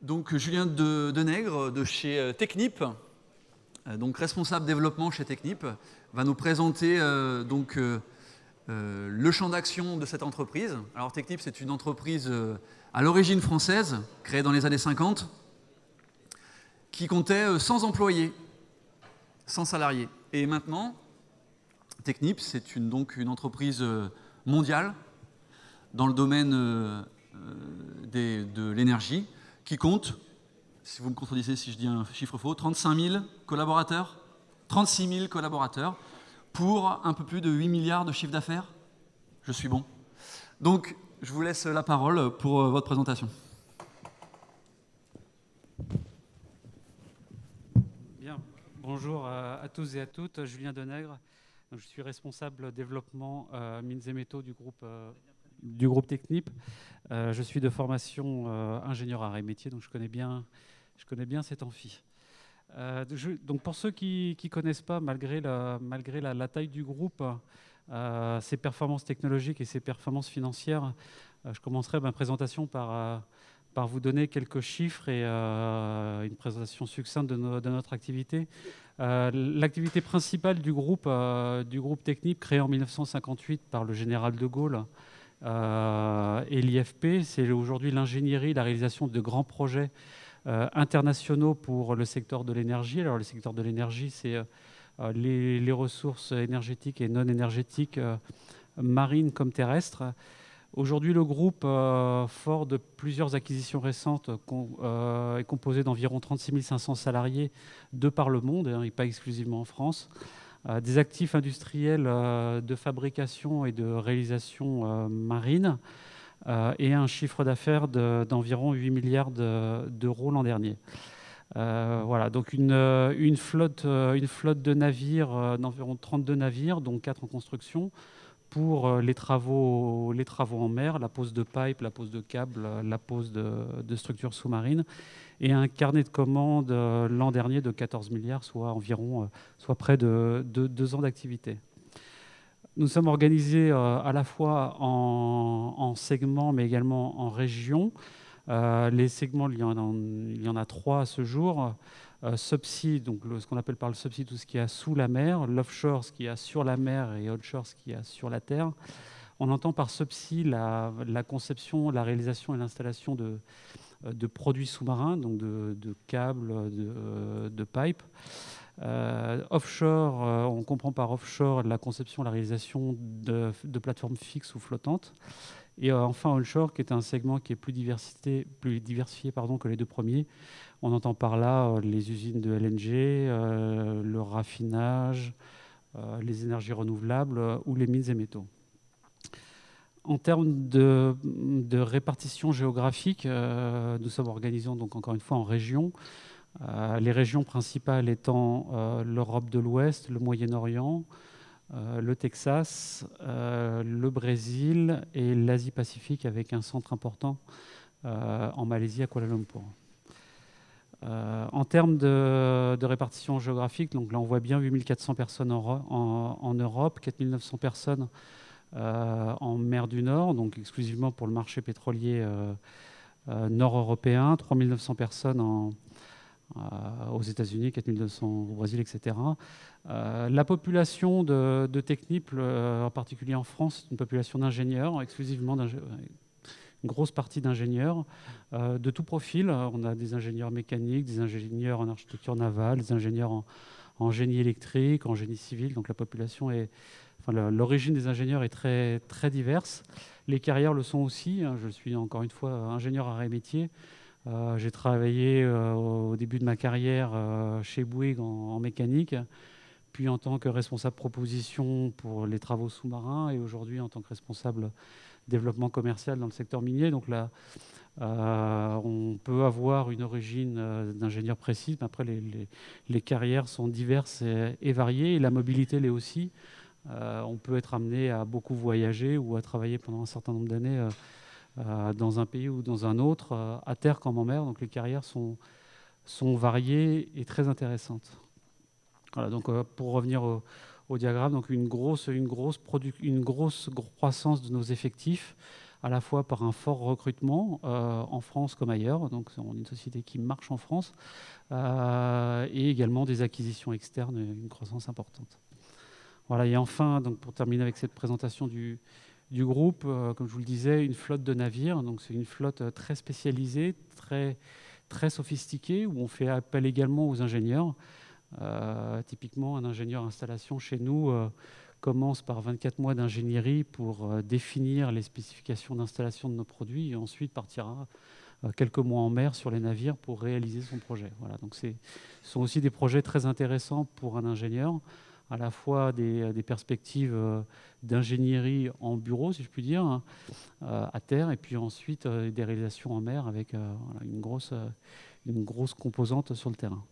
Donc Julien Denègre de chez Technip, donc responsable développement chez Technip, va nous présenter le champ d'action de cette entreprise. Alors Technip, c'est une entreprise à l'origine française, créée dans les années 50, qui comptait 100 employés, 100 salariés. Et maintenant, Technip, c'est donc une entreprise mondiale dans le domaine de l'énergie, qui compte, si vous me contredisez si je dis un chiffre faux, 35 000 collaborateurs, 36 000 collaborateurs, pour un peu plus de 8 milliards de chiffre d'affaires. Je suis bon. Donc, je vous laisse la parole pour votre présentation. Bien, bonjour à tous et à toutes. Julien Denègre, je suis responsable développement mines et métaux du groupe Technip. Je suis de formation ingénieur arts et métiers, donc je connais bien cet amphi. Donc pour ceux qui ne connaissent pas, malgré la taille du groupe, ses performances technologiques et ses performances financières, je commencerai ma présentation par vous donner quelques chiffres et une présentation succincte de notre activité. L'activité principale du groupe Technip, créé en 1958 par le général de Gaulle, et l'IFP, c'est aujourd'hui l'ingénierie, la réalisation de grands projets internationaux pour le secteur de l'énergie. Alors le secteur de l'énergie, c'est les ressources énergétiques et non énergétiques, marines comme terrestres. Aujourd'hui, le groupe, fort de plusieurs acquisitions récentes, est composé d'environ 36 500 salariés de par le monde, et pas exclusivement en France. Des actifs industriels de fabrication et de réalisation marine, et un chiffre d'affaires d'environ 8 milliards d'euros l'an dernier. Voilà, donc une flotte de navires, d'environ 32 navires, dont 4 en construction, pour les travaux en mer, la pose de pipe, la pose de câbles, la pose de structures sous-marines, et un carnet de commandes l'an dernier de 14 milliards, soit près de 2 ans d'activité. Nous sommes organisés à la fois en segments, mais également en régions. Les segments, il y en a 3 à ce jour. Subsea, donc ce qu'on appelle par le subsea tout ce qu'il y a sous la mer, l'offshore, ce qu'il y a sur la mer, et onshore, ce qu'il y a sur la terre. On entend par subsea la conception, la réalisation et l'installation de produits sous-marins, donc de câbles, de pipes. Offshore, on comprend par offshore la conception, la réalisation de plateformes fixes ou flottantes. Et enfin, onshore, qui est un segment qui est plus diversifié que les 2 premiers. On entend par là les usines de LNG, le raffinage, les énergies renouvelables ou les mines et métaux. En termes de répartition géographique, nous sommes organisés donc encore une fois en régions. Les régions principales étant l'Europe de l'Ouest, le Moyen-Orient, le Texas, le Brésil et l'Asie-Pacifique, avec un centre important en Malaisie, à Kuala Lumpur. En termes de répartition géographique, donc là on voit bien 8 400 personnes en Europe, 4 900 personnes en mer du Nord, donc exclusivement pour le marché pétrolier nord-européen, 3 900 personnes aux États-Unis, 4 200 au Brésil, etc. La population de Technip, en particulier en France, c'est une population d'ingénieurs, exclusivement une grosse partie d'ingénieurs de tout profil. On a des ingénieurs mécaniques, des ingénieurs en architecture navale, des ingénieurs en génie électrique, en génie civil. Donc la population l'origine des ingénieurs est très, très diverse. Les carrières le sont aussi. Je suis encore une fois ingénieur arts et métiers. J'ai travaillé au début de ma carrière chez Bouygues en mécanique, puis en tant que responsable proposition pour les travaux sous-marins, et aujourd'hui en tant que responsable développement commercial dans le secteur minier. Donc là, on peut avoir une origine d'ingénieur précise, mais après les carrières sont diverses et variées, et la mobilité l'est aussi. On peut être amené à beaucoup voyager ou à travailler pendant un certain nombre d'années dans un pays ou dans un autre, à terre comme en mer. Donc les carrières sont variées et très intéressantes. Voilà, donc pour revenir au diagramme, donc une grosse croissance de nos effectifs, à la fois par un fort recrutement en France comme ailleurs, donc on est une société qui marche en France, et également des acquisitions externes, une croissance importante. Voilà, et enfin, donc pour terminer avec cette présentation du groupe, comme je vous le disais, une flotte de navires, donc c'est une flotte très spécialisée, très sophistiquée, où on fait appel également aux ingénieurs. Typiquement, un ingénieur installation chez nous commence par 24 mois d'ingénierie pour définir les spécifications d'installation de nos produits et ensuite partira quelques mois en mer sur les navires pour réaliser son projet. Voilà, donc ce sont aussi des projets très intéressants pour un ingénieur, à la fois des perspectives d'ingénierie en bureau, si je puis dire, hein, à terre, et puis ensuite des réalisations en mer avec voilà, une grosse composante sur le terrain.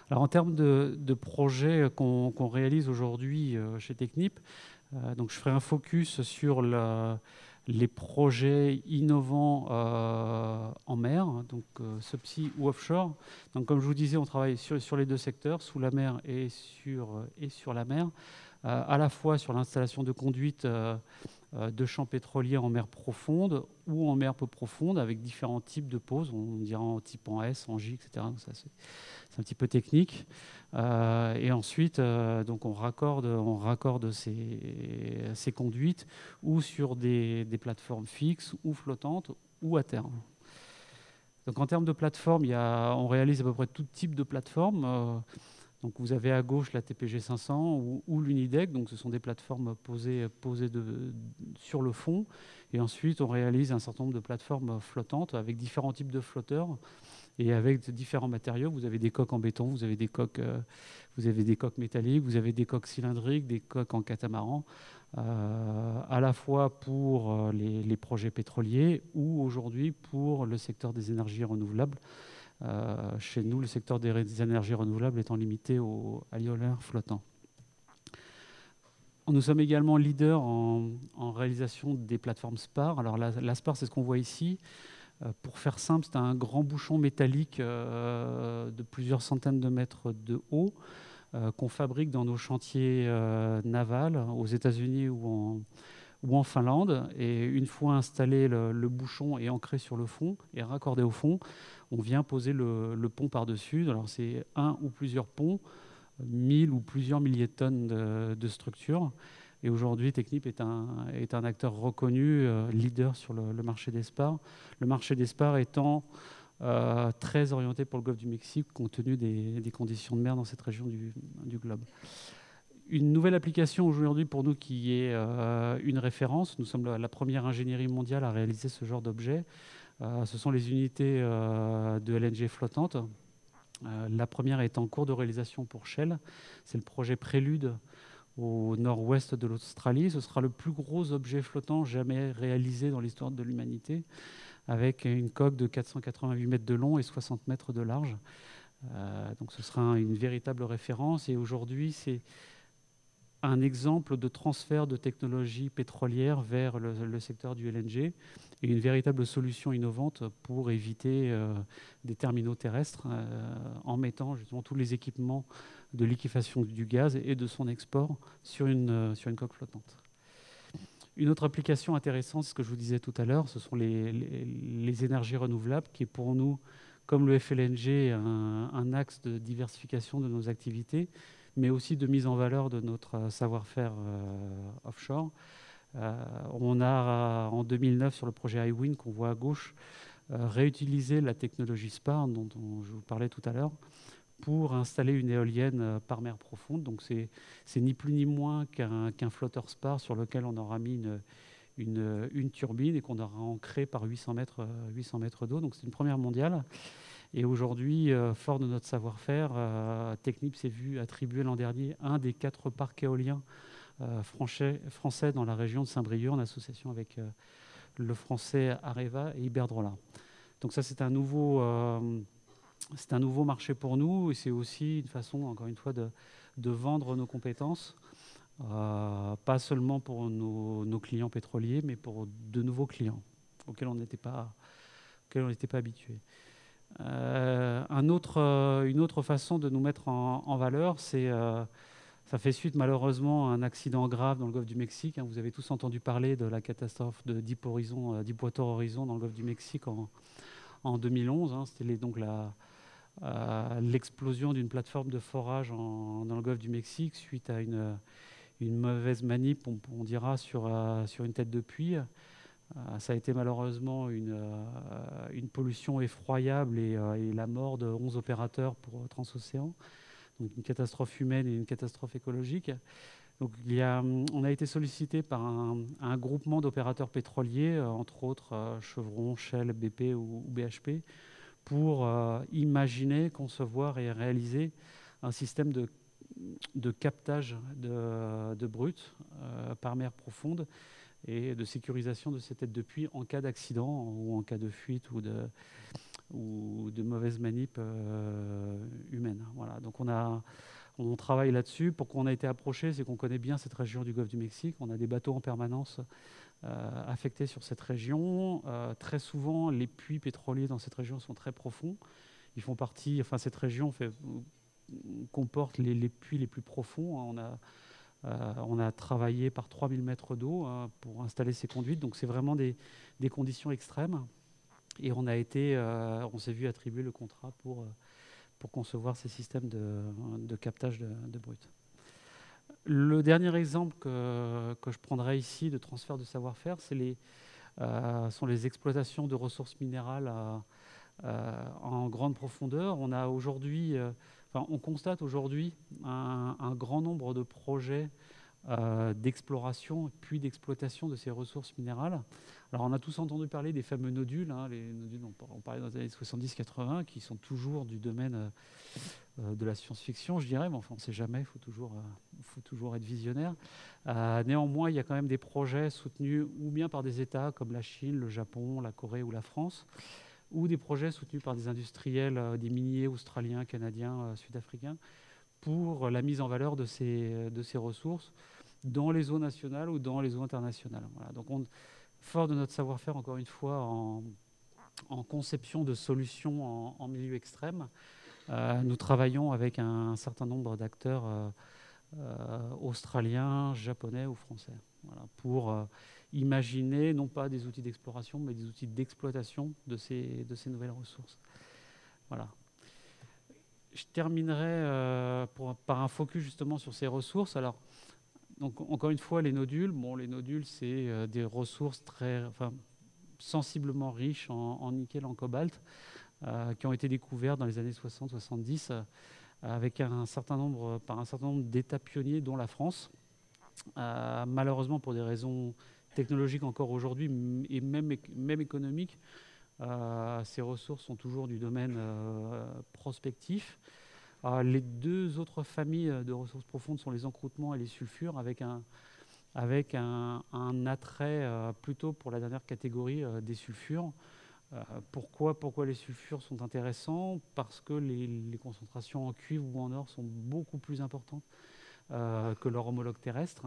Alors, en termes de projets qu'on réalise aujourd'hui chez Technip, donc je ferai un focus sur les projets innovants en mer, donc subsea ou offshore. Donc, comme je vous disais, on travaille sur les deux secteurs, sous la mer et sur la mer, à la fois sur l'installation de conduites de champs pétroliers en mer profonde ou en mer peu profonde, avec différents types de poses, on dira en type en S, en J, etc. Donc ça, c'est un petit peu technique. Et ensuite, donc on raccorde ces conduites ou sur des plateformes fixes ou flottantes ou à terme. Donc en termes de plateformes, on réalise à peu près tout type de plateformes. Donc vous avez à gauche la TPG 500 ou l'Unidec, donc ce sont des plateformes posées sur le fond. Et ensuite, on réalise un certain nombre de plateformes flottantes avec différents types de flotteurs et avec différents matériaux. Vous avez des coques en béton, vous avez des coques métalliques, vous avez des coques cylindriques, des coques en catamaran, à la fois pour les projets pétroliers ou aujourd'hui pour le secteur des énergies renouvelables. Chez nous, le secteur des énergies renouvelables étant limité à l'éolien flottant. Nous sommes également leaders en réalisation des plateformes SPAR. Alors la SPAR, c'est ce qu'on voit ici. Pour faire simple, c'est un grand bouchon métallique de plusieurs centaines de mètres de haut qu'on fabrique dans nos chantiers navals aux États-Unis ou en Finlande. Et une fois installé le bouchon et ancré sur le fond et raccordé au fond, on vient poser le pont par-dessus. Alors c'est un ou plusieurs ponts, 1000 ou plusieurs milliers de tonnes de structure. Et aujourd'hui, Technip est un acteur reconnu, leader sur le marché des SPAR. Le marché des SPAR étant très orienté pour le golfe du Mexique, compte tenu des conditions de mer dans cette région du globe. Une nouvelle application aujourd'hui pour nous qui est une référence. Nous sommes la première ingénierie mondiale à réaliser ce genre d'objet. Ce sont les unités de LNG flottantes. La première est en cours de réalisation pour Shell. C'est le projet Prélude au nord-ouest de l'Australie. Ce sera le plus gros objet flottant jamais réalisé dans l'histoire de l'humanité, avec une coque de 488 mètres de long et 60 mètres de large. Donc ce sera une véritable référence. Et aujourd'hui, c'est un exemple de transfert de technologie pétrolière vers le secteur du LNG et une véritable solution innovante pour éviter des terminaux terrestres en mettant justement tous les équipements de liquéfaction du gaz et de son export sur une coque flottante. Une autre application intéressante, c'est ce que je vous disais tout à l'heure, ce sont les énergies renouvelables qui est pour nous, comme le FLNG, un axe de diversification de nos activités, mais aussi de mise en valeur de notre savoir-faire offshore. On a, en 2009, sur le projet iWind qu'on voit à gauche, réutilisé la technologie SPAR, dont je vous parlais tout à l'heure, pour installer une éolienne par mer profonde. Donc c'est ni plus ni moins qu'un flotteur SPAR sur lequel on aura mis une turbine et qu'on aura ancré par 800 mètres d'eau. Donc c'est une première mondiale. Et aujourd'hui, fort de notre savoir-faire, Technip s'est vu attribuer l'an dernier un des 4 parcs éoliens français dans la région de Saint-Brieuc, en association avec le français Areva et Iberdrola. Donc ça, c'est un nouveau marché pour nous et c'est aussi une façon, encore une fois, de vendre nos compétences, pas seulement pour nos clients pétroliers, mais pour de nouveaux clients auxquels on n'était pas habitués. Une autre façon de nous mettre en valeur, c'est Ça fait suite malheureusement à un accident grave dans le golfe du Mexique. Vous avez tous entendu parler de la catastrophe de Deepwater Horizon dans le golfe du Mexique en 2011. C'était donc l'explosion d'une plateforme de forage dans le golfe du Mexique suite à une mauvaise manip, on dira, sur une tête de puits. Ça a été malheureusement une pollution effroyable et la mort de 11 opérateurs pour Transocéan. Donc une catastrophe humaine et une catastrophe écologique. Donc on a été sollicité par un groupement d'opérateurs pétroliers, entre autres Chevron, Shell, BP ou BHP, pour imaginer, concevoir et réaliser un système de captage de brut par mer profonde et de sécurisation de ces têtes de puits en cas d'accident ou en cas de fuite ou de mauvaise manip humaine. Voilà. Donc on travaille là-dessus. Pourquoi on a été approché, c'est qu'on connaît bien cette région du golfe du Mexique. On a des bateaux en permanence affectés sur cette région. Très souvent, les puits pétroliers dans cette région sont très profonds. Ils font partie, enfin cette région comporte les puits les plus profonds. On a travaillé par 3000 mètres d'eau pour installer ces conduites. Donc c'est vraiment des conditions extrêmes. Et on s'est vu attribuer le contrat pour concevoir ces systèmes de captage de brut. Le dernier exemple que je prendrai ici de transfert de savoir-faire, sont les exploitations de ressources minérales en grande profondeur. On constate aujourd'hui un grand nombre de projets d'exploration puis d'exploitation de ces ressources minérales. Alors on a tous entendu parler des fameux nodules, les nodules on parlait dans les années 70-80, qui sont toujours du domaine de la science-fiction, je dirais, mais enfin on ne sait jamais, il faut toujours être visionnaire. Néanmoins, il y a quand même des projets soutenus ou bien par des États comme la Chine, le Japon, la Corée ou la France, ou des projets soutenus par des industriels, des miniers australiens, canadiens, sud-africains, pour la mise en valeur de ces ressources dans les eaux nationales ou dans les eaux internationales. Voilà. Donc fort de notre savoir-faire, encore une fois, en conception de solutions en milieu extrême, nous travaillons avec un certain nombre d'acteurs australiens, japonais ou français, voilà, pour imaginer non pas des outils d'exploration, mais des outils d'exploitation de ces nouvelles ressources. Voilà. Je terminerai par un focus justement sur ces ressources. Alors, donc, encore une fois, les nodules, c'est des ressources sensiblement riches en nickel, en cobalt, qui ont été découvertes dans les années 60-70 par un certain nombre d'États pionniers, dont la France. Malheureusement, pour des raisons technologiques encore aujourd'hui et même économiques, ces ressources sont toujours du domaine prospectif. Les deux autres familles de ressources profondes sont les encroûtements et les sulfures, avec un attrait plutôt pour la dernière catégorie des sulfures. Pourquoi les sulfures sont intéressants? Parce que les concentrations en cuivre ou en or sont beaucoup plus importantes que leur homologue terrestre.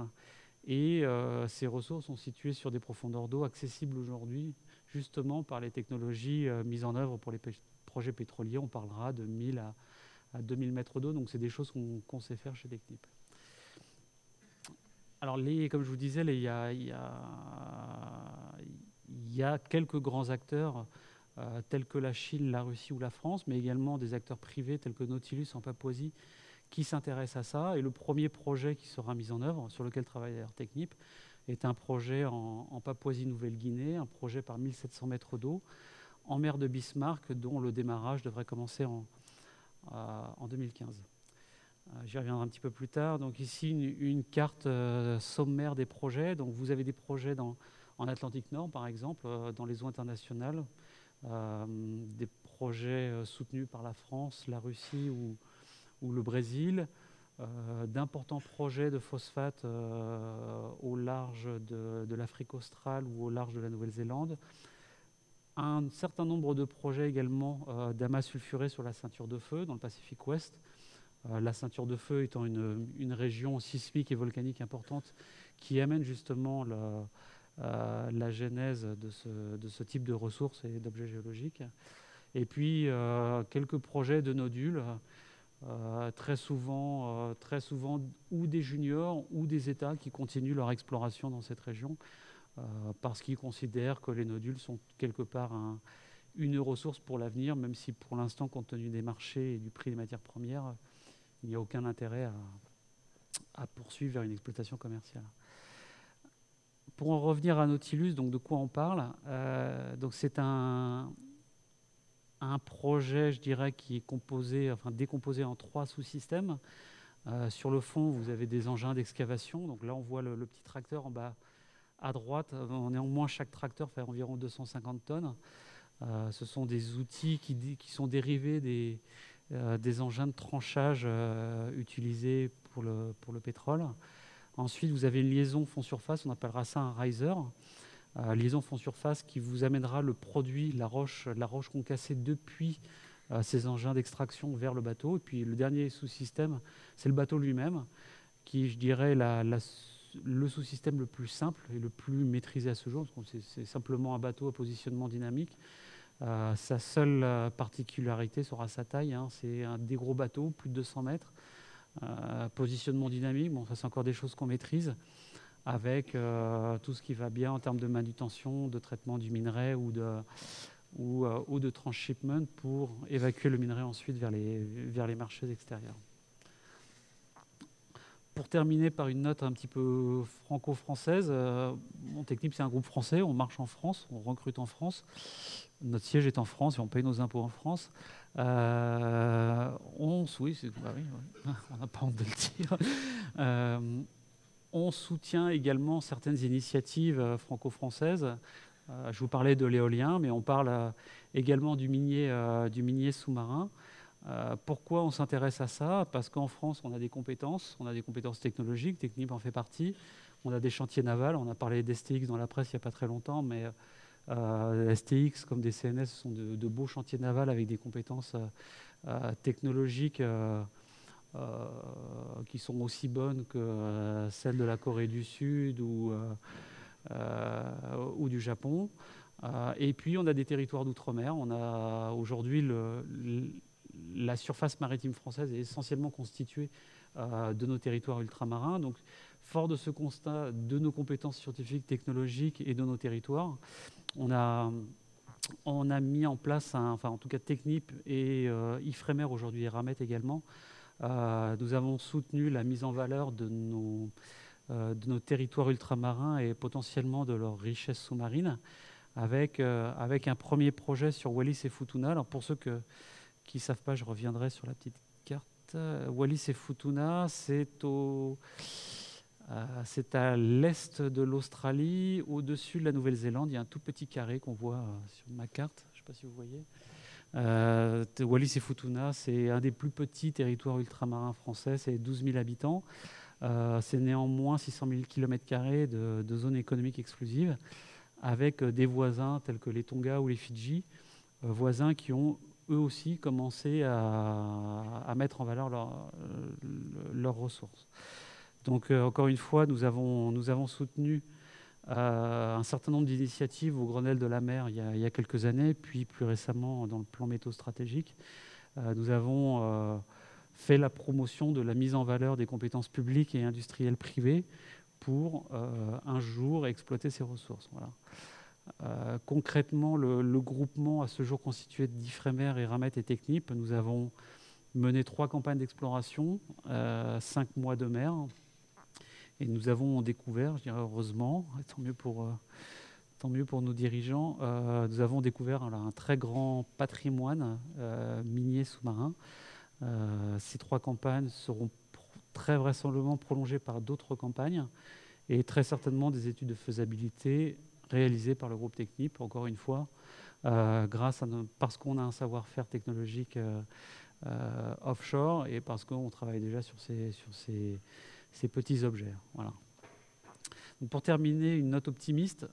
Et ces ressources sont situées sur des profondeurs d'eau accessibles aujourd'hui, justement par les technologies mises en œuvre pour les projets pétroliers. On parlera de 1000 à 2000 mètres d'eau, donc c'est des choses qu'on sait faire chez Technip. Alors, comme je vous disais, il y a quelques grands acteurs tels que la Chine, la Russie ou la France, mais également des acteurs privés tels que Nautilus en Papouasie qui s'intéressent à ça. Et le premier projet qui sera mis en œuvre, sur lequel travaille Air Technip, est un projet en Papouasie-Nouvelle-Guinée, un projet par 1700 mètres d'eau en mer de Bismarck, dont le démarrage devrait commencer en 2015. J'y reviendrai un petit peu plus tard. Donc ici, une carte sommaire des projets. Donc vous avez des projets en Atlantique Nord, par exemple, dans les eaux internationales, des projets soutenus par la France, la Russie ou le Brésil, d'importants projets de phosphate au large de l'Afrique australe ou au large de la Nouvelle-Zélande, un certain nombre de projets également d'amas sulfurés sur la ceinture de feu dans le Pacifique Ouest. La ceinture de feu étant une région sismique et volcanique importante qui amène justement la genèse de ce type de ressources et d'objets géologiques. Et puis quelques projets de nodules très souvent ou des juniors ou des États qui continuent leur exploration dans cette région parce qu'ils considèrent que les nodules sont quelque part une ressource pour l'avenir, même si pour l'instant, compte tenu des marchés et du prix des matières premières, il n'y a aucun intérêt à poursuivre vers une exploitation commerciale. Pour en revenir à Nautilus, donc de quoi on parle, donc c'est un projet, je dirais, qui est décomposé en 3 sous-systèmes. Sur le fond, vous avez des engins d'excavation. Donc là, on voit le petit tracteur en bas à droite. Néanmoins, chaque tracteur fait environ 250 tonnes. Ce sont des outils qui sont dérivés des engins de tranchage utilisés pour le pétrole. Ensuite, vous avez une liaison fond-surface, on appellera ça un riser. Liaison fond-surface qui vous amènera le produit, la roche concassée depuis ces engins d'extraction vers le bateau. Et puis le dernier sous-système, c'est le bateau lui-même, qui, je dirais, le sous-système le plus simple et le plus maîtrisé à ce jour, parce que c'est simplement un bateau à positionnement dynamique. Sa seule particularité sera sa taille, hein. C'est des gros bateaux, plus de 200 mètres. Positionnement dynamique, bon, ça c'est encore des choses qu'on maîtrise, avec tout ce qui va bien en termes de manutention, de traitement du minerai ou de transshipment pour évacuer le minerai ensuite vers les marchés extérieurs. Pour terminer par une note un petit peu franco-française, Technip c'est un groupe français, on marche en France, on recrute en France, notre siège est en France et on paye nos impôts en France. Oui, on n'a pas honte de le dire. On soutient également certaines initiatives franco-françaises. Je vous parlais de l'éolien, mais on parle également du minier sous-marin. Pourquoi on s'intéresse à ça? Parce qu'en France, on a des compétences technologiques, Technip en fait partie. On a des chantiers navals, on a parlé d'STX dans la presse il n'y a pas très longtemps, mais STX comme des CNS ce sont de beaux chantiers navals avec des compétences technologiques qui sont aussi bonnes que celles de la Corée du Sud ou du Japon. Et puis on a des territoires d'outre-mer. On a aujourd'hui la surface maritime française est essentiellement constituée de nos territoires ultramarins. Donc, fort de ce constat de nos compétences scientifiques, technologiques et de nos territoires, on a mis en place, en tout cas Technip et Ifremer aujourd'hui et Ramet également, nous avons soutenu la mise en valeur de nos territoires ultramarins et potentiellement de leurs richesses sous-marines avec un premier projet sur Wallis et Futuna. Alors pour ceux qui ne savent pas, je reviendrai sur la petite carte. Wallis et Futuna, c'est à l'est de l'Australie, au-dessus de la Nouvelle-Zélande. Il y a un tout petit carré qu'on voit sur ma carte. Je ne sais pas si vous voyez. Wallis et Futuna, c'est un des plus petits territoires ultramarins français. C'est 12 000 habitants. C'est néanmoins 600 000 km² de zone économique exclusive, avec des voisins tels que les Tonga ou les Fidji, voisins qui ont eux aussi commencé à mettre en valeur leurs ressources. Donc encore une fois, nous avons soutenu un certain nombre d'initiatives au Grenelle de la mer il y a quelques années, puis plus récemment dans le plan métaux stratégique. Nous avons fait la promotion de la mise en valeur des compétences publiques et industrielles privées pour un jour exploiter ces ressources. Voilà. Concrètement, le groupement à ce jour constitué d'Ifremer et Ramet et Technip, nous avons mené 3 campagnes d'exploration, 5 mois de mer, et nous avons découvert, je dirais heureusement, et tant mieux pour nos dirigeants, nous avons découvert un très grand patrimoine minier sous-marin. Ces 3 campagnes seront très vraisemblablement prolongées par d'autres campagnes et très certainement des études de faisabilité réalisées par le groupe Technip, encore une fois, parce qu'on a un savoir-faire technologique offshore et parce qu'on travaille déjà sur ces petits objets. Voilà. Donc pour terminer, une note optimiste.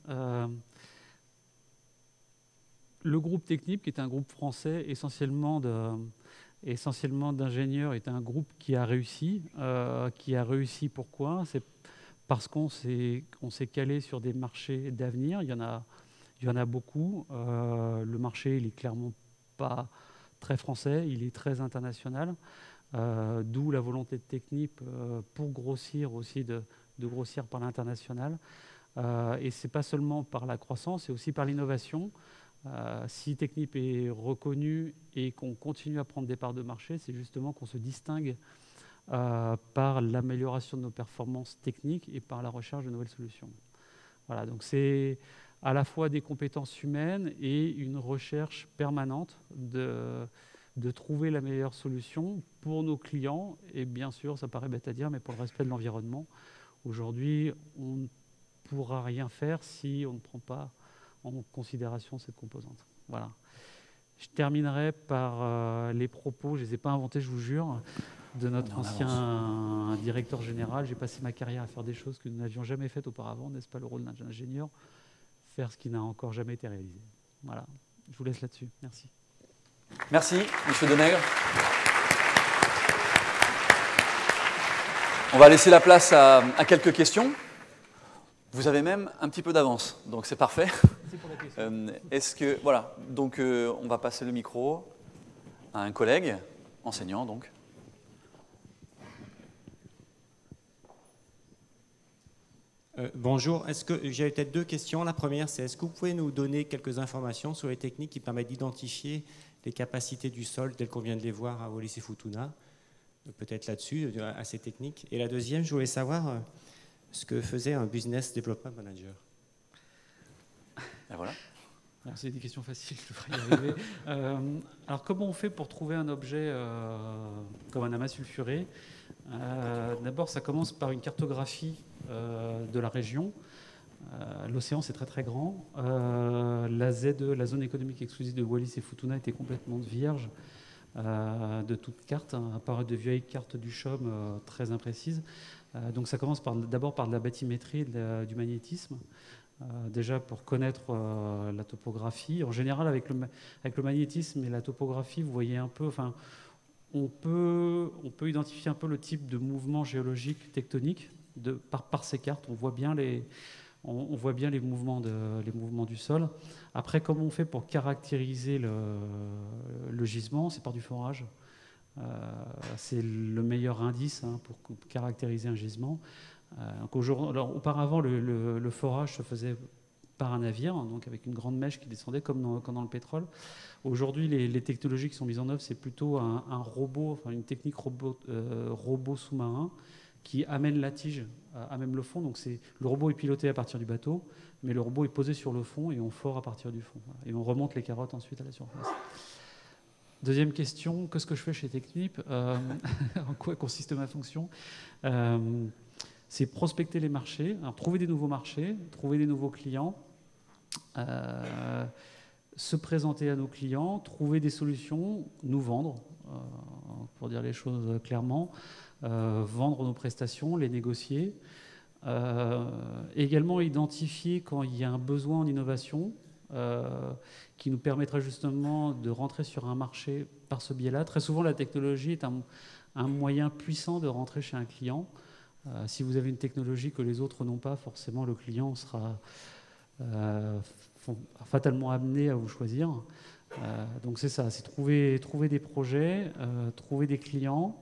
Le groupe Technip, qui est un groupe français essentiellement d'ingénieurs, est un groupe qui a réussi. Pourquoi? C'est parce qu'on s'est calé sur des marchés d'avenir. Il y en a beaucoup. Le marché, il n'est clairement pas très français, il est très international. d'où la volonté de Technip pour grossir aussi, de grossir par l'international. Et ce n'est pas seulement par la croissance, c'est aussi par l'innovation. Si Technip est reconnu et qu'on continue à prendre des parts de marché, c'est justement qu'on se distingue par l'amélioration de nos performances techniques et par la recherche de nouvelles solutions. Voilà, donc c'est à la fois des compétences humaines et une recherche permanente de trouver la meilleure solution pour nos clients. Et bien sûr, ça paraît bête à dire, mais pour le respect de l'environnement. Aujourd'hui, on ne pourra rien faire si on ne prend pas en considération cette composante. Voilà. Je terminerai par les propos, je ne les ai pas inventés, je vous jure, de notre ancien directeur général. J'ai passé ma carrière à faire des choses que nous n'avions jamais faites auparavant, n'est-ce pas le rôle d'un ingénieur? Faire ce qui n'a encore jamais été réalisé. Voilà, je vous laisse là-dessus. Merci. Merci, Monsieur Denègre. On va laisser la place à quelques questions. Vous avez même un petit peu d'avance, donc c'est parfait. C'est pour la question. Est-ce que, voilà, donc on va passer le micro à un collègue, enseignant donc. Bonjour, j'ai peut-être deux questions. La première, c'est est-ce que vous pouvez nous donner quelques informations sur les techniques qui permettent d'identifier les capacités du sol telles qu'on vient de les voir à Wallis et Futuna, peut-être là-dessus, à ces techniques. Et la deuxième, je voulais savoir ce que faisait un Business Development Manager. Et voilà. Bon, c'est des questions faciles, je devrais y arriver. Alors, comment on fait pour trouver un objet comme un amas sulfuré? D'abord, ça commence par une cartographie de la région. L'océan, c'est très très grand. La ZE, la zone économique exclusive de Wallis et Futuna, était complètement vierge de toute carte, à part de vieilles cartes du CHOM très imprécises. Donc ça commence d'abord par de la bathymétrie, du magnétisme, déjà pour connaître la topographie. En général, avec le magnétisme et la topographie, vous voyez un peu, enfin, on peut identifier un peu le type de mouvement géologique tectonique par ces cartes. On voit bien les mouvements du sol. Après, comment on fait pour caractériser le gisement? C'est par du forage. C'est le meilleur indice pour caractériser un gisement. Auparavant, le forage se faisait par un navire, donc avec une grande mèche qui descendait comme dans le pétrole. Aujourd'hui, les technologies qui sont mises en œuvre, c'est plutôt un robot, enfin une technique robot sous-marin qui amène la tige à même le fond. Donc le robot est piloté à partir du bateau, mais le robot est posé sur le fond et on fore à partir du fond. Et on remonte les carottes ensuite à la surface. Deuxième question, qu'est-ce que je fais chez Technip? En quoi consiste ma fonction? C'est prospecter les marchés, alors, trouver des nouveaux marchés, trouver des nouveaux clients, se présenter à nos clients, trouver des solutions, nous vendre, pour dire les choses clairement, vendre nos prestations, les négocier, également identifier quand il y a un besoin en innovation, qui nous permettra justement de rentrer sur un marché par ce biais-là. Très souvent, la technologie est un moyen puissant de rentrer chez un client. Si vous avez une technologie que les autres n'ont pas, forcément, le client sera fatalement amené à vous choisir. Donc c'est ça, c'est trouver des projets, trouver des clients,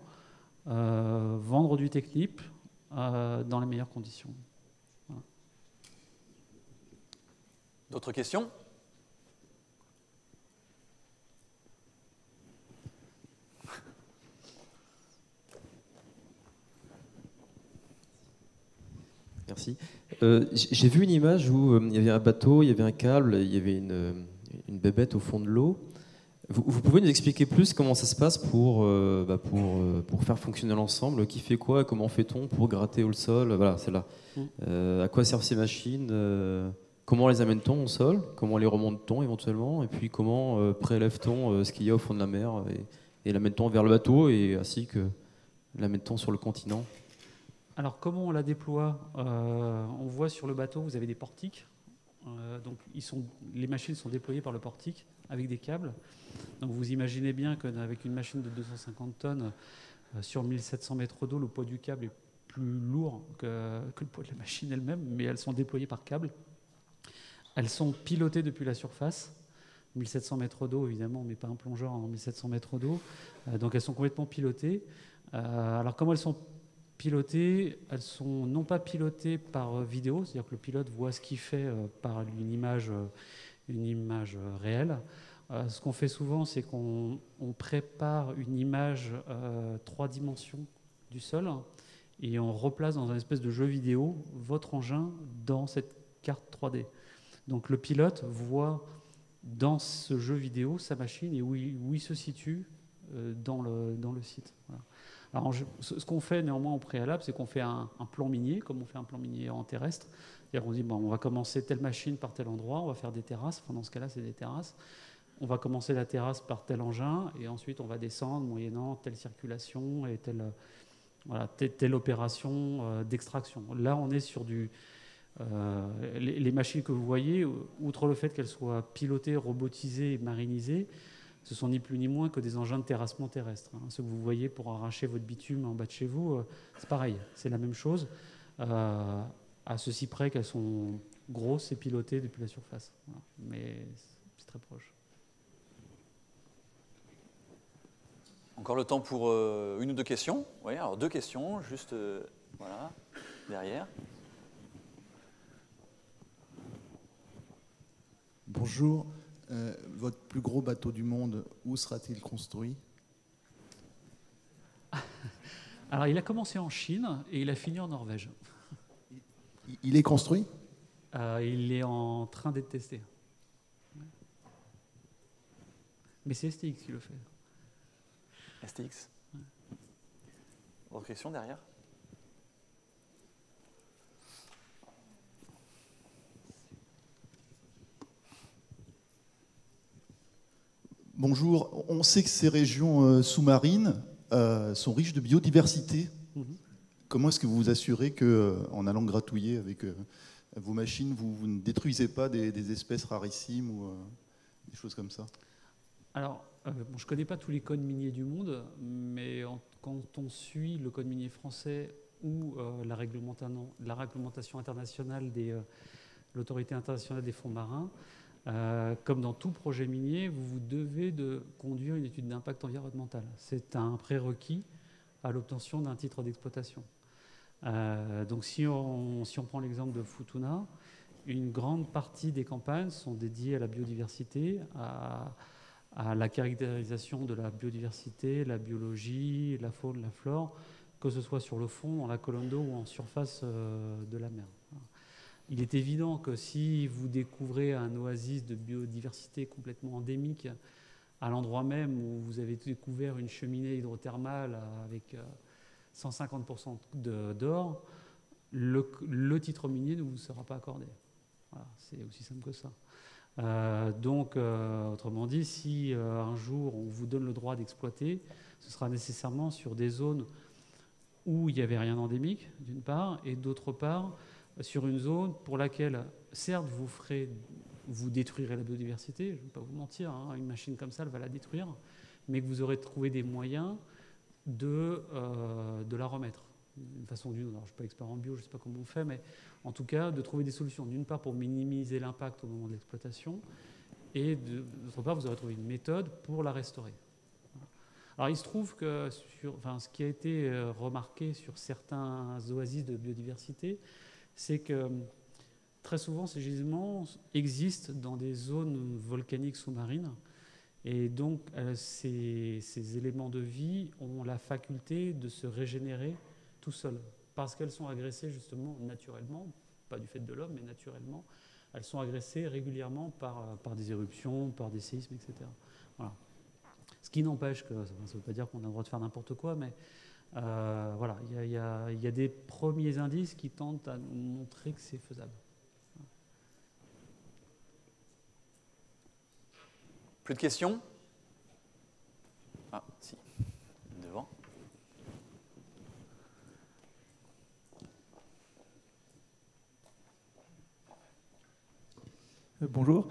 vendre du Technip dans les meilleures conditions. Voilà. D'autres questions? Merci. J'ai vu une image où il y avait un bateau, il y avait un câble, il y avait une bébête au fond de l'eau. Vous pouvez nous expliquer plus comment ça se passe pour faire fonctionner l'ensemble? Qui fait quoi? Comment fait-on pour gratter au sol? Voilà, c'est là. À quoi servent ces machines? Comment les amène-t-on au sol? Comment les remonte-t-on éventuellement? Et puis comment prélève-t-on ce qu'il y a au fond de la mer et l'amène-t-on vers le bateau et ainsi que l'amène-t-on sur le continent? Alors, comment on la déploie? On voit sur le bateau, vous avez des portiques. Donc, les machines sont déployées par le portique avec des câbles. Donc, vous imaginez bien qu'avec une machine de 250 tonnes sur 1700 mètres d'eau, le poids du câble est plus lourd que le poids de la machine elle-même, mais elles sont déployées par câble. Elles sont pilotées depuis la surface. 1700 mètres d'eau, évidemment, on ne met pas un plongeur en 1700 mètres d'eau. Donc elles sont complètement pilotées. Alors comment elles sont pilotées? Elles sont non pas pilotées par vidéo, c'est-à-dire que le pilote voit ce qu'il fait par une image réelle. Ce qu'on fait souvent, c'est qu'on prépare une image 3 dimensions du sol et on replace dans un espèce de jeu vidéo votre engin dans cette carte 3D. Donc le pilote voit dans ce jeu vidéo sa machine et où il se situe dans le site. Voilà. Alors, ce qu'on fait néanmoins au préalable, c'est qu'on fait un plan minier, comme on fait un plan minier en terrestre. C'est-à-dire qu'on dit, bon, on va commencer telle machine par tel endroit, on va faire des terrasses. Enfin, dans ce cas-là, c'est des terrasses. On va commencer la terrasse par tel engin, et ensuite on va descendre moyennant telle circulation et telle opération d'extraction. Là, on est sur les machines que vous voyez, outre le fait qu'elles soient pilotées, robotisées et marinisées, ce sont ni plus ni moins que des engins de terrassement terrestre. Ceux que vous voyez pour arracher votre bitume en bas de chez vous, c'est pareil, c'est la même chose, à ceci près qu'elles sont grosses et pilotées depuis la surface. Voilà. Mais c'est très proche. Encore le temps pour une ou deux questions. Oui, alors 2 questions, juste voilà, derrière. Bonjour. Votre plus gros bateau du monde, où sera-t-il construit? Alors, il a commencé en Chine et il a fini en Norvège. Il est construit? Il est en train d'être testé. Mais c'est STX qui le fait. STX. Ouais. Autre question derrière? Bonjour. On sait que ces régions sous-marines sont riches de biodiversité. Comment est-ce que vous vous assurez qu'en allant gratouiller avec vos machines, vous ne détruisez pas des espèces rarissimes ou des choses comme ça? Alors, je ne connais pas tous les codes miniers du monde, mais quand on suit le code minier français ou la réglementation internationale de l'autorité internationale des fonds marins, comme dans tout projet minier, vous devez de conduire une étude d'impact environnemental. C'est un prérequis à l'obtention d'un titre d'exploitation. Donc si on prend l'exemple de Futuna, une grande partie des campagnes sont dédiées à la biodiversité, à la caractérisation de la biodiversité, la biologie, la faune, la flore, que ce soit sur le fond, dans la colonne d'eau ou en surface de la mer. Il est évident que si vous découvrez un oasis de biodiversité complètement endémique à l'endroit même où vous avez découvert une cheminée hydrothermale avec 150% d'or, le titre minier ne vous sera pas accordé. Voilà, c'est aussi simple que ça. Donc, autrement dit, si un jour on vous donne le droit d'exploiter, ce sera nécessairement sur des zones où il n'y avait rien d'endémique, d'une part, et d'autre part, sur une zone pour laquelle, certes, vous détruirez la biodiversité, je ne vais pas vous mentir, une machine comme ça, elle va la détruire, mais que vous aurez trouvé des moyens de la remettre d'une façon ou d'une autre. Alors, je ne suis pas expert en bio, je ne sais pas comment on fait, mais en tout cas, de trouver des solutions, d'une part pour minimiser l'impact au moment de l'exploitation, et d'autre part, vous aurez trouvé une méthode pour la restaurer. Alors, il se trouve que ce qui a été remarqué sur certains oasis de biodiversité, c'est que très souvent, ces gisements existent dans des zones volcaniques sous-marines. Et donc, ces éléments de vie ont la faculté de se régénérer tout seuls. Parce qu'elles sont agressées justement naturellement, pas du fait de l'homme, mais naturellement. Elles sont agressées régulièrement par des éruptions, par des séismes, etc. Voilà. Ce qui n'empêche que, ça ne veut pas dire qu'on a le droit de faire n'importe quoi, mais voilà, il y a des premiers indices qui tentent à nous montrer que c'est faisable. Plus de questions? Ah, si. Devant. Bonjour.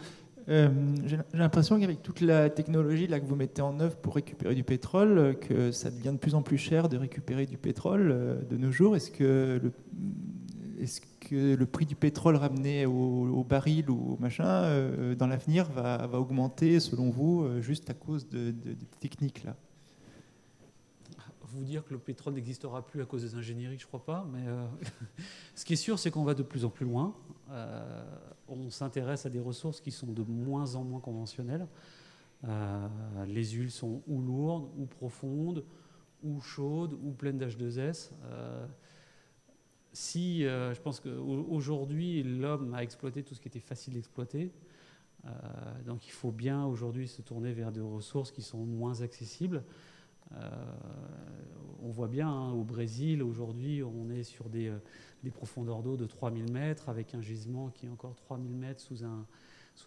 J'ai l'impression qu'avec toute la technologie là, que vous mettez en œuvre pour récupérer du pétrole, que ça devient de plus en plus cher de récupérer du pétrole de nos jours. Est-ce que que le prix du pétrole ramené au baril ou au machin, dans l'avenir, va augmenter, selon vous, juste à cause de techniques là? Vous dire que le pétrole n'existera plus à cause des ingénieries, je ne crois pas, mais ce qui est sûr, c'est qu'on va de plus en plus loin. On s'intéresse à des ressources qui sont de moins en moins conventionnelles. Les huiles sont ou lourdes, ou profondes, ou chaudes, ou pleines d'H2S. Je pense qu'aujourd'hui, l'homme a exploité tout ce qui était facile d'exploiter. Donc il faut bien aujourd'hui se tourner vers des ressources qui sont moins accessibles. On voit bien, hein, au Brésil, aujourd'hui, on est sur des profondeurs d'eau de 3000 mètres, avec un gisement qui est encore 3000 mètres sous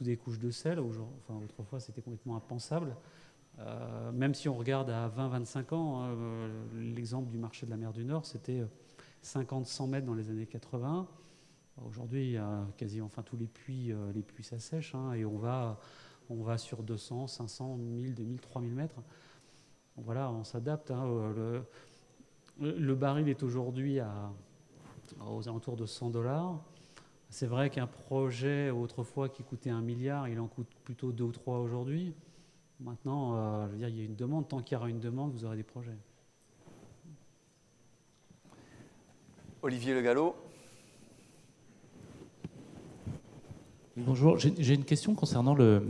des couches de sel. Autrefois, c'était complètement impensable. Même si on regarde à 20-25 ans, l'exemple du marché de la mer du Nord, c'était 50-100 mètres dans les années 80. Aujourd'hui, il y a quasiment tous les puits s'assèchent, hein, et on va sur 200, 500, 1000, 2000, 3000 mètres. Voilà, on s'adapte. Hein. Le baril est aujourd'hui aux alentours de $100. C'est vrai qu'un projet autrefois qui coûtait 1 milliard, il en coûte plutôt 2 ou 3 aujourd'hui. Maintenant, je veux dire, il y a une demande. Tant qu'il y aura une demande, vous aurez des projets. Olivier Le Gallo. Bonjour, j'ai une question concernant le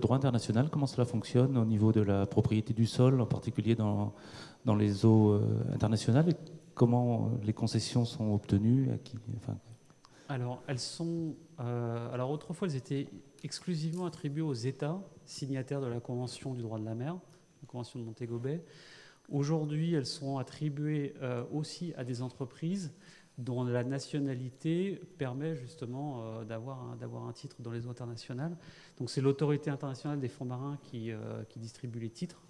droit international. Comment cela fonctionne au niveau de la propriété du sol, en particulier dans les eaux internationales, et comment les concessions sont obtenues Alors, autrefois, elles étaient exclusivement attribuées aux États signataires de la Convention du droit de la mer, la Convention de Montego Bay. Aujourd'hui, elles sont attribuées aussi à des entreprises dont la nationalité permet justement d'avoir un titre dans les eaux internationales. Donc c'est l'autorité internationale des fonds marins qui distribue les titres.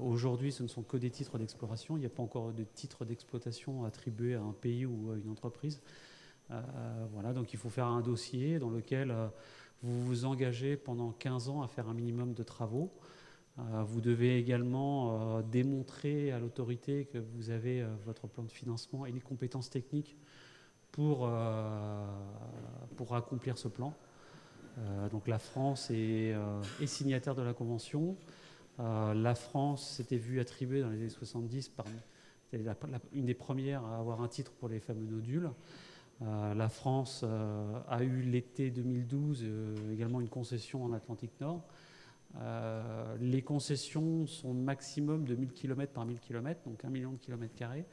Aujourd'hui, ce ne sont que des titres d'exploration. Il n'y a pas encore de titre d'exploitation attribué à un pays ou à une entreprise. Voilà, donc il faut faire un dossier dans lequel vous vous engagez pendant 15 ans à faire un minimum de travaux. Vous devez également démontrer à l'autorité que vous avez votre plan de financement et les compétences techniques pour accomplir ce plan. Donc la France est signataire de la Convention. La France s'était vue attribuer dans les années 70 une des premières à avoir un titre pour les fameux nodules. La France a eu l'été 2012 également une concession en Atlantique Nord. Les concessions sont maximum de 1000 km par 1000 km, donc 1 million de kilomètres carrés.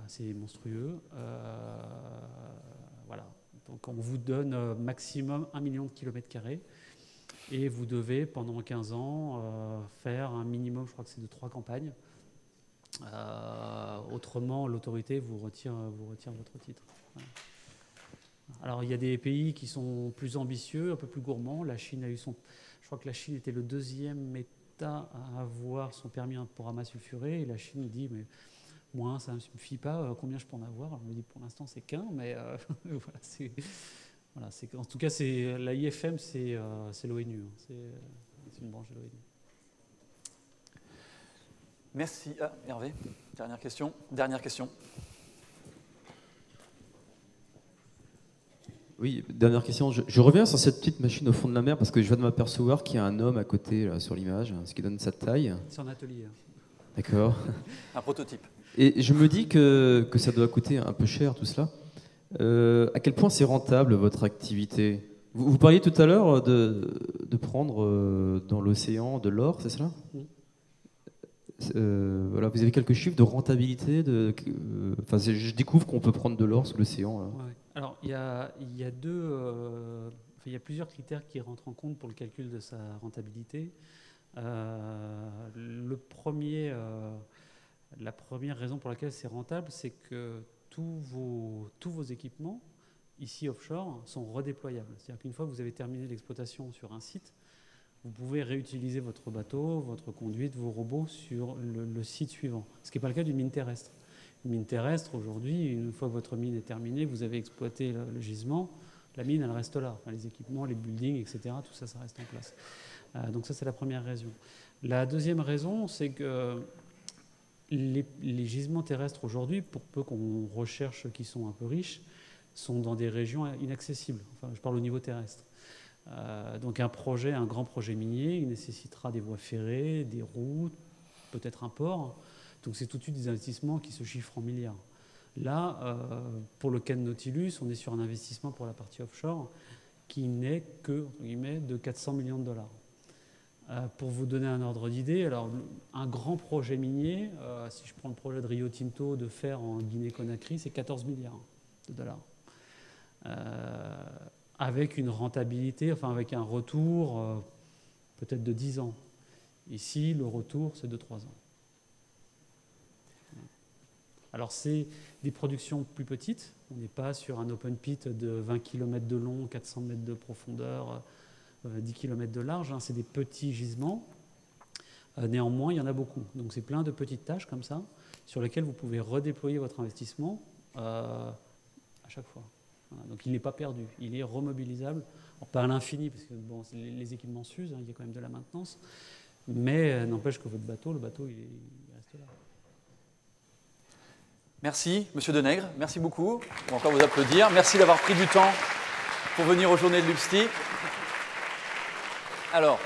C'est monstrueux. Voilà. Donc on vous donne maximum 1 million de kilomètres carrés et vous devez pendant 15 ans faire un minimum, je crois que c'est de 3 campagnes. Autrement, l'autorité vous retire votre titre. Voilà. Alors il y a des pays qui sont plus ambitieux, un peu plus gourmands. La Chine a eu je crois que la Chine était le 2e État à avoir son permis pour amas sulfuré. Et la Chine dit, mais moi, ça ne me suffit pas, combien je peux en avoir? Je me dis, pour l'instant, c'est qu'un, mais en tout cas, la IFM, c'est l'ONU. Hein, c'est une branche de l'ONU. Merci. Hervé, dernière question. Oui, dernière question. Je reviens sur cette petite machine au fond de la mer parce que je viens de m'apercevoir qu'il y a un homme à côté là, sur l'image, ce qui donne sa taille. C'est en atelier. D'accord. Un prototype. Et je me dis que ça doit coûter un peu cher tout cela. À quel point c'est rentable votre activité? Vous parliez tout à l'heure de prendre dans l'océan de l'or, c'est cela? Voilà, vous avez quelques chiffres de rentabilité je découvre qu'on peut prendre de l'or sous l'océan. Ouais. Alors, il y a plusieurs critères qui rentrent en compte pour le calcul de sa rentabilité. La première raison pour laquelle c'est rentable, c'est que tous vos équipements, ici offshore, sont redéployables. C'est-à-dire qu'une fois que vous avez terminé l'exploitation sur un site, vous pouvez réutiliser votre bateau, votre conduite, vos robots sur le site suivant. Ce qui n'est pas le cas d'une mine terrestre. Une mine terrestre, aujourd'hui, une fois que votre mine est terminée, vous avez exploité le gisement, la mine, elle reste là. Enfin, les équipements, les buildings, etc., tout ça, ça reste en place. Donc ça, c'est la première raison. La deuxième raison, c'est que les gisements terrestres aujourd'hui, pour peu qu'on recherche ceux qui sont un peu riches, sont dans des régions inaccessibles. Enfin, je parle au niveau terrestre. Donc un grand projet minier, il nécessitera des voies ferrées, des routes, peut-être un port. Donc c'est tout de suite des investissements qui se chiffrent en milliards. Là, pour le cas de Nautilus, on est sur un investissement pour la partie offshore qui n'est que, entre guillemets, de 400 millions de dollars. Pour vous donner un ordre d'idée, alors un grand projet minier, si je prends le projet de Rio Tinto de fer en Guinée-Conakry, c'est 14 milliards de dollars. Avec une rentabilité, enfin avec un retour peut-être de 10 ans. Ici, le retour, c'est de 3 ans. Alors, c'est des productions plus petites. On n'est pas sur un open pit de 20 km de long, 400 mètres de profondeur, 10 km de large. Hein. C'est des petits gisements. Néanmoins, il y en a beaucoup. Donc, c'est plein de petites tâches comme ça, sur lesquelles vous pouvez redéployer votre investissement à chaque fois. Voilà. Donc, il n'est pas perdu. Il est remobilisable. Alors, pas à l'infini, parce que bon, les équipements s'usent, hein, il y a quand même de la maintenance. Mais n'empêche que votre bateau, le bateau, il reste là. Merci, Monsieur Denègre. Merci beaucoup. On va encore vous applaudir. Merci d'avoir pris du temps pour venir aux Journées de l'UBSTI. Alors,